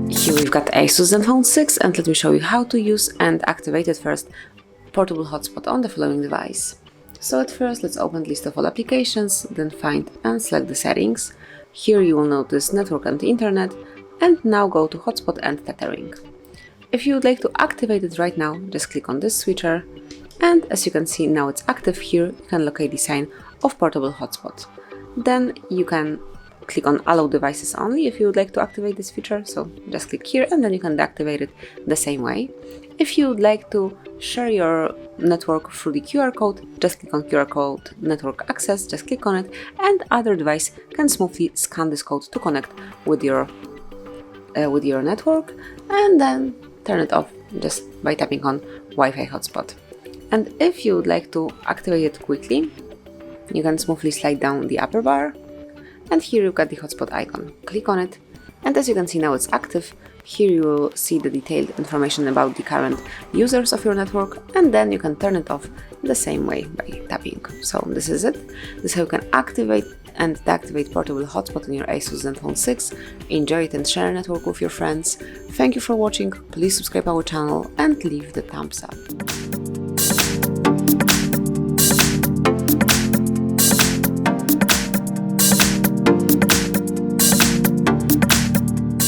Here we've got ASUS Zenfone 6, and let me show you how to use and activate it first Portable Hotspot on the following device. So at first, let's open the list of all applications, then find and select the settings. Here you will notice Network and Internet, and now go to Hotspot and Tethering. If you would like to activate it right now, just click on this switcher, and as you can see now it's active here, you can locate the sign of Portable Hotspot. Then you can click on Allow Devices Only if you would like to activate this feature, so just click here and then you can deactivate it the same way. If you would like to share your network through the QR code, just click on QR code Network Access, just click on it, and other device can smoothly scan this code to connect with your network, and then turn it off just by tapping on Wi-Fi hotspot. And if you would like to activate it quickly, you can smoothly slide down the upper bar, and here you've got the hotspot icon. Click on it, and as you can see now it's active. Here you will see the detailed information about the current users of your network, and then you can turn it off the same way by tapping. So this is it. This is how you can activate and deactivate Portable Hotspot on your ASUS Zenfone 6. Enjoy it and share your network with your friends. Thank you for watching. Please subscribe our channel and leave the thumbs up.